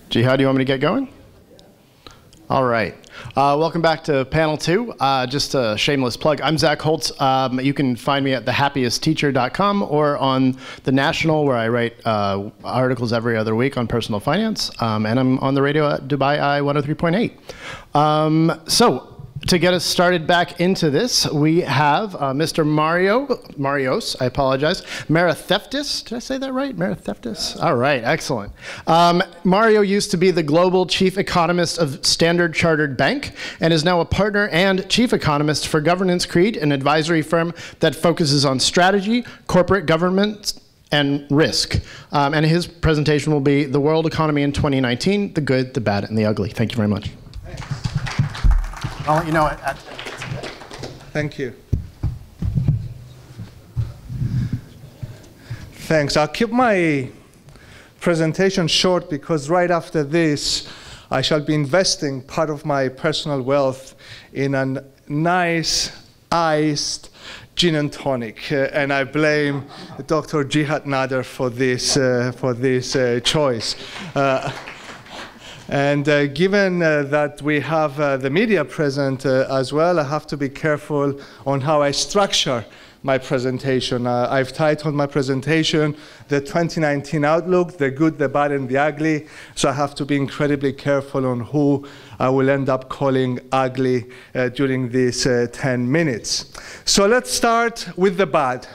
Jihad, do you want me to get going? All right. Welcome back to panel 2. Just a shameless plug. I'm Zach Holtz. You can find me at thehappiestteacher.com or on The National, where I write articles every other week on personal finance. And I'm on the radio at Dubai Eye 103.8. So, to get us started back into this, we have Mr. Marios, I apologize, Maratheftis. Did I say that right? Maratheftis? All right, excellent. Mario used to be the global chief economist of Standard Chartered Bank and is now a partner and chief economist for Governance Creed, an advisory firm that focuses on strategy, corporate governance, and risk. And his presentation will be The World Economy in 2019, the Good, the Bad, and the Ugly. Thank you very much. I'll let you know. Thank you. Thanks. I'll keep my presentation short because right after this, I shall be investing part of my personal wealth in a nice iced gin and tonic, and I blame Dr. Jihad Nader for this choice. And given that we have the media present as well, I have to be careful on how I structure my presentation. I've titled my presentation The 2019 Outlook, the Good, the Bad, and the Ugly. So I have to be incredibly careful on who I will end up calling ugly during these 10 minutes. So let's start with the bad,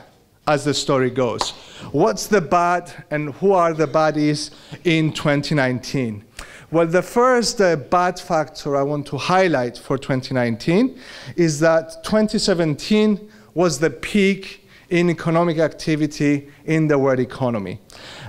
as the story goes. What's the bad and who are the baddies in 2019? Well, the first bad factor I want to highlight for 2019 is that 2017 was the peak in economic activity in the world economy.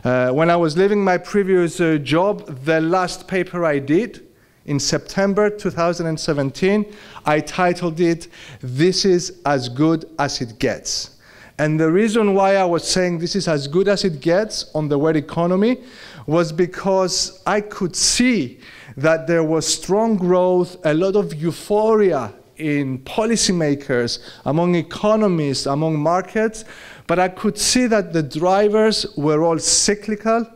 When I was leaving my previous job, the last paper I did in September 2017, I titled it, "This is as good as it gets." And the reason why I was saying this is as good as it gets on the world economy was because I could see that there was strong growth, a lot of euphoria in policymakers, among economists, among markets, but I could see that the drivers were all cyclical,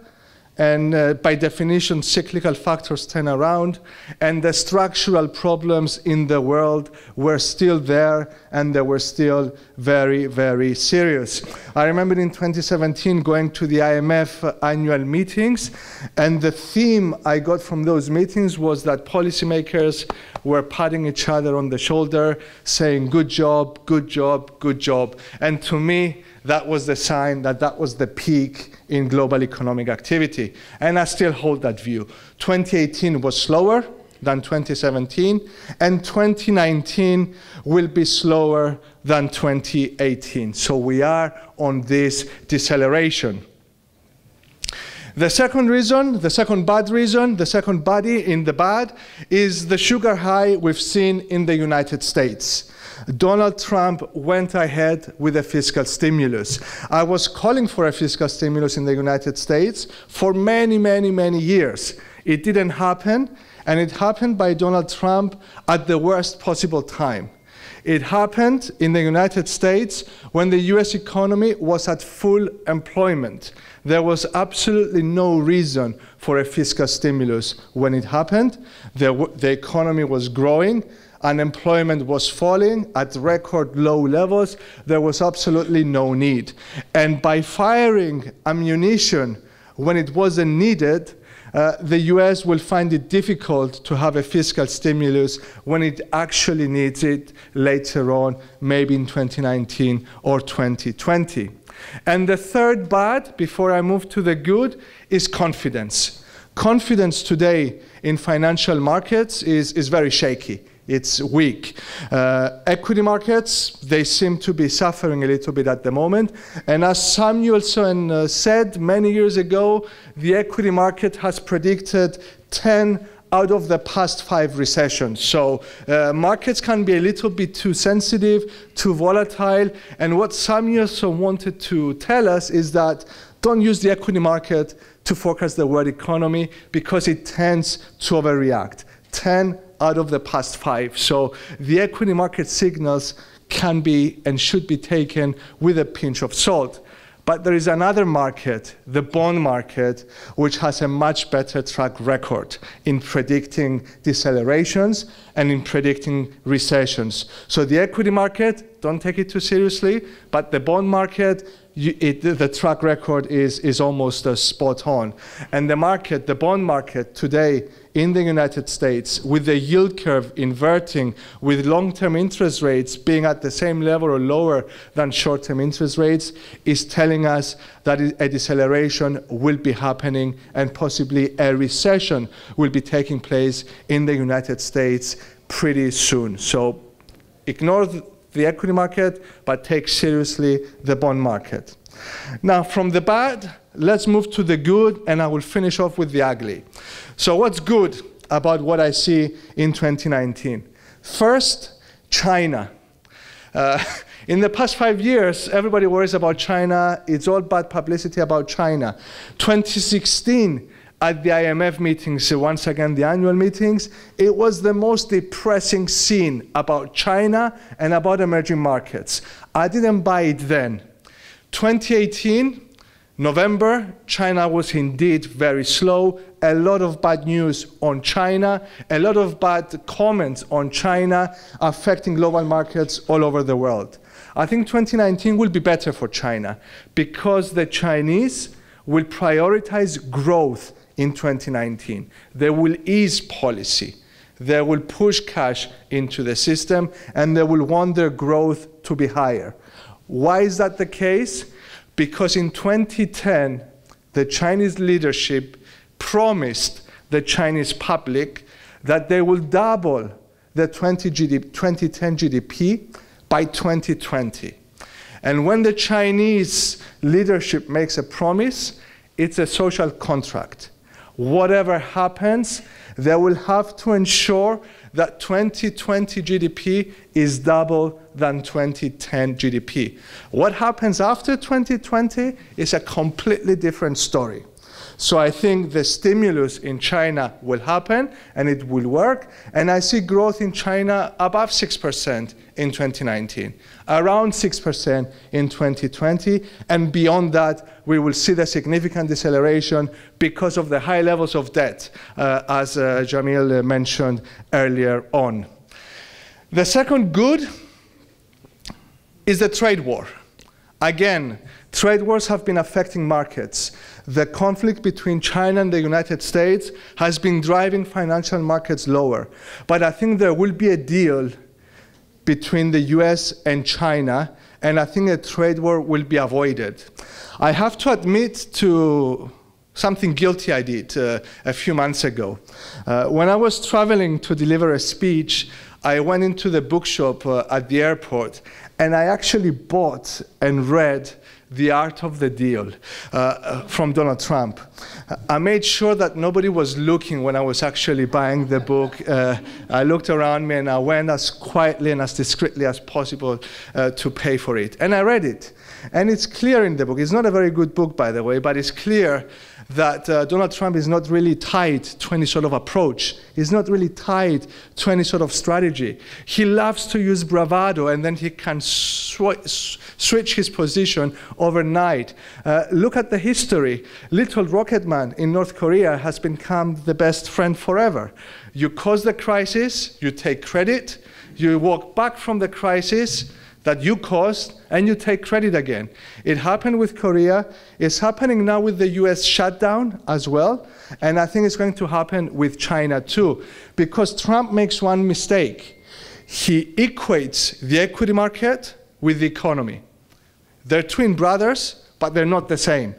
and by definition, cyclical factors turn around, and the structural problems in the world were still there, and they were still very, very serious. I remember in 2017 going to the IMF annual meetings, and the theme I got from those meetings was that policymakers were patting each other on the shoulder, saying, "Good job, good job, good job." And to me, that was the sign that that was the peak in global economic activity. And I still hold that view. 2018 was slower than 2017, and 2019 will be slower than 2018. So we are on this deceleration. The second reason, the second bad reason, the second baddie in the bad is the sugar high we've seen in the United States. Donald Trump went ahead with a fiscal stimulus. I was calling for a fiscal stimulus in the United States for many, many, many years. It didn't happen, and it happened by Donald Trump at the worst possible time. It happened in the United States when the US economy was at full employment. There was absolutely no reason for a fiscal stimulus when it happened. The economy was growing. Unemployment was falling at record low levels. There was absolutely no need. And by firing ammunition when it wasn't needed, the US will find it difficult to have a fiscal stimulus when it actually needs it later on, maybe in 2019 or 2020. And the third bad, before I move to the good, is confidence. Confidence today in financial markets is very shaky. It's weak. Equity markets, they seem to be suffering a little bit at the moment. And as Samuelson said many years ago, the equity market has predicted 10 out of the past 5 recessions. So markets can be a little bit too sensitive, too volatile. And what Samuelson wanted to tell us is that don't use the equity market to forecast the world economy because it tends to overreact. 10 out of the past 5. So the equity market signals can be and should be taken with a pinch of salt. But there is another market, the bond market, which has a much better track record in predicting decelerations and in predicting recessions. So the equity market, don't take it too seriously, but the bond market, the track record is almost spot on. And the market, the bond market today in the United States, with the yield curve inverting, with long-term interest rates being at the same level or lower than short-term interest rates, is telling us that a deceleration will be happening and possibly a recession will be taking place in the United States pretty soon. So ignore the equity market, but take seriously the bond market. Now, from the bad, let's move to the good, and I will finish off with the ugly. So what's good about what I see in 2019? First, China. In the past 5 years, everybody worries about China. It's all bad publicity about China. 2016, at the IMF meetings, once again the annual meetings, it was the most depressing scene about China and about emerging markets. I didn't buy it then. 2018, November, China was indeed very slow. A lot of bad news on China, a lot of bad comments on China affecting global markets all over the world. I think 2019 will be better for China because the Chinese will prioritize growth in 2019. They will ease policy. They will push cash into the system, and they will want their growth to be higher. Why is that the case? Because in 2010, the Chinese leadership promised the Chinese public that they will double the 2010 GDP by 2020. And when the Chinese leadership makes a promise, it's a social contract. Whatever happens, they will have to ensure that 2020 GDP is double than 2010 GDP. What happens after 2020 is a completely different story. So I think the stimulus in China will happen, and it will work. And I see growth in China above 6% in 2019, around 6% in 2020. And beyond that, we will see the significant deceleration because of the high levels of debt, as Jamil mentioned earlier on. The second good is the trade war. Again, trade wars have been affecting markets. The conflict between China and the United States has been driving financial markets lower. But I think there will be a deal between the US and China, and I think a trade war will be avoided. I have to admit to something guilty I did a few months ago. When I was traveling to deliver a speech, I went into the bookshop at the airport, and I actually bought and read The Art of the Deal from Donald Trump. I made sure that nobody was looking when I was actually buying the book. I looked around me, and I went as quietly and as discreetly as possible to pay for it. And I read it. And it's clear in the book. It's not a very good book, by the way, but it's clear that Donald Trump is not really tied to any sort of approach. He's not really tied to any sort of strategy. He loves to use bravado, and then he can switch his position overnight. Look at the history. Little Rocket Man in North Korea has become the best friend forever. You cause the crisis, you take credit, you walk back from the crisis that you caused, and you take credit again. It happened with Korea. It's happening now with the US shutdown as well. And I think it's going to happen with China too, because Trump makes one mistake. He equates the equity market with the economy. They're twin brothers, but they're not the same.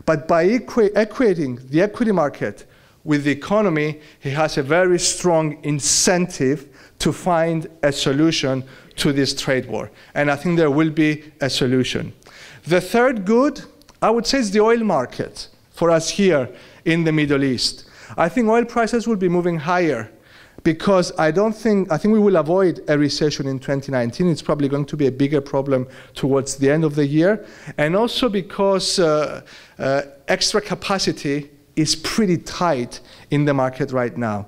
But by equating the equity market with the economy, he has a very strong incentive to find a solution to this trade war. And I think there will be a solution. The third good, I would say, is the oil market for us here in the Middle East. I think oil prices will be moving higher because I think we will avoid a recession in 2019. It's probably going to be a bigger problem towards the end of the year. And also because extra capacity is pretty tight in the market right now.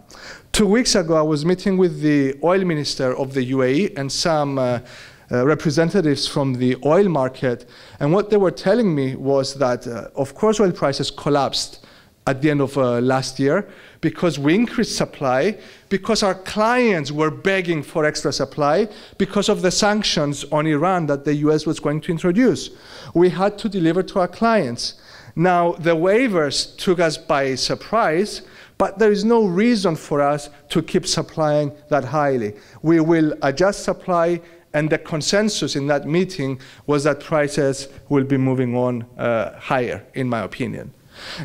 2 weeks ago, I was meeting with the oil minister of the UAE and some representatives from the oil market, and what they were telling me was that, of course, oil prices collapsed at the end of last year because we increased supply, because our clients were begging for extra supply because of the sanctions on Iran that the US was going to introduce. We had to deliver to our clients. Now, the waivers took us by surprise, but there is no reason for us to keep supplying that highly. We will adjust supply, and the consensus in that meeting was that prices will be moving on higher, in my opinion.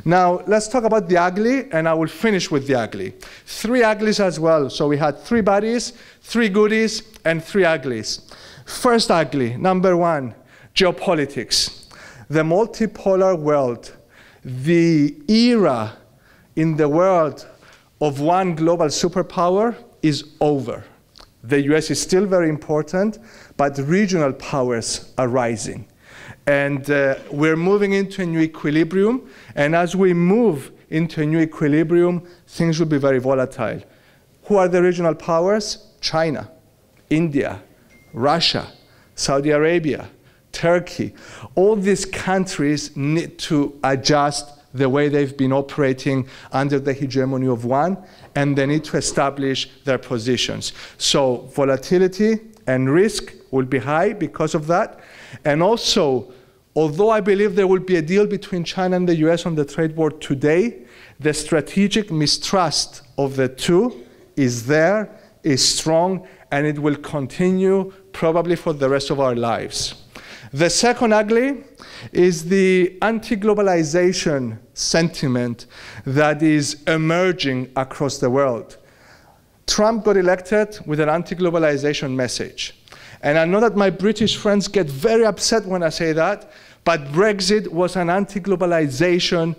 Now, let's talk about the ugly, and I will finish with the ugly. 3 uglies as well. So we had 3 baddies, 3 goodies, and 3 uglies. First ugly, number 1, geopolitics. The multipolar world, the era in the world of one global superpower is over. The US is still very important, but regional powers are rising. And we're moving into a new equilibrium. And as we move into a new equilibrium, things will be very volatile. Who are the regional powers? China, India, Russia, Saudi Arabia, Turkey. All these countries need to adjust the way they've been operating under the hegemony of one, and they need to establish their positions. So volatility and risk will be high because of that. And also, although I believe there will be a deal between China and the US on the trade war today, the strategic mistrust of the two is there, is strong, and it will continue probably for the rest of our lives. The second ugly is the anti-globalization sentiment that is emerging across the world. Trump got elected with an anti-globalization message. And I know that my British friends get very upset when I say that, but Brexit was an anti-globalization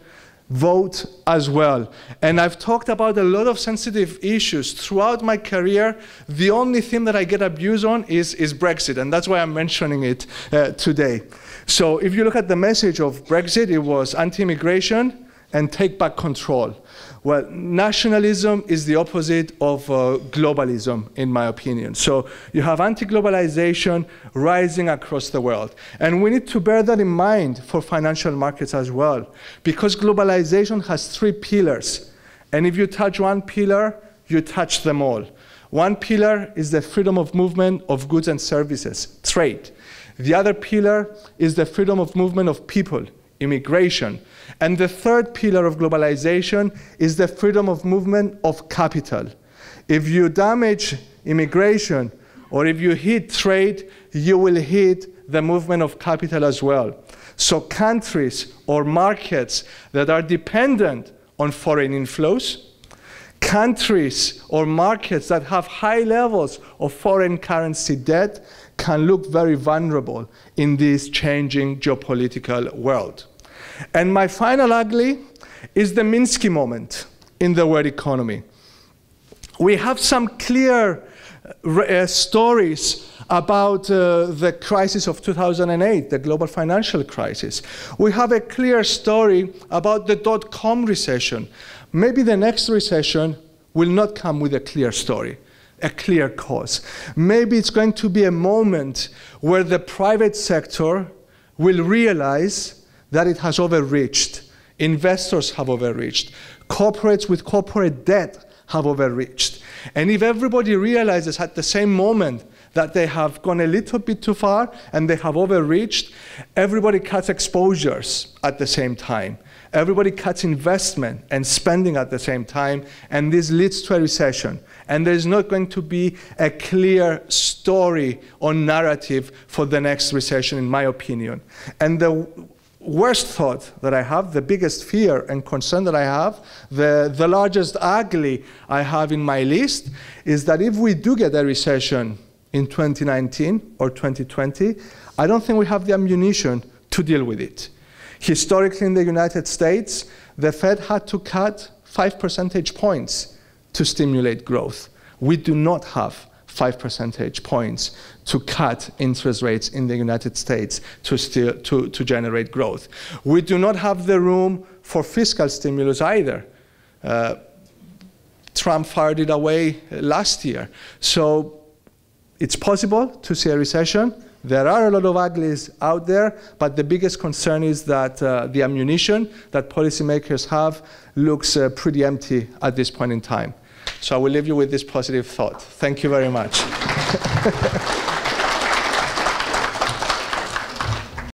vote as well. And I've talked about a lot of sensitive issues throughout my career. The only thing that I get abused on is Brexit, and that's why I'm mentioning it today. So if you look at the message of Brexit, it was anti-immigration and take back control. Well, nationalism is the opposite of globalism, in my opinion. So you have anti-globalization rising across the world. And we need to bear that in mind for financial markets as well, because globalization has 3 pillars. And if you touch one pillar, you touch them all. One pillar is the freedom of movement of goods and services, trade. The other pillar is the freedom of movement of people, immigration. And the third pillar of globalization is the freedom of movement of capital. If you damage immigration or if you hit trade, you will hit the movement of capital as well. So countries or markets that are dependent on foreign inflows, countries or markets that have high levels of foreign currency debt can look very vulnerable in this changing geopolitical world. And my final ugly is the Minsky moment in the world economy. We have some clear stories about the crisis of 2008, the global financial crisis. We have a clear story about the dot-com recession. Maybe the next recession will not come with a clear story, a clear cause. Maybe it's going to be a moment where the private sector will realize that it has overreached. Investors have overreached. Corporates with corporate debt have overreached. And if everybody realizes at the same moment that they have gone a little bit too far and they have overreached, everybody cuts exposures at the same time. Everybody cuts investment and spending at the same time, and this leads to a recession. And there's not going to be a clear story or narrative for the next recession, in my opinion. And the worst thought that I have, the biggest fear and concern that I have, the largest ugly I have in my list, is that if we do get a recession in 2019 or 2020, I don't think we have the ammunition to deal with it. Historically in the United States, the Fed had to cut 5 percentage points to stimulate growth. We do not have 5 percentage points to cut interest rates in the United States to generate growth. We do not have the room for fiscal stimulus either. Trump fired it away last year. So it's possible to see a recession. There are a lot of uglies out there, but the biggest concern is that the ammunition that policymakers have looks pretty empty at this point in time. So I will leave you with this positive thought. Thank you very much.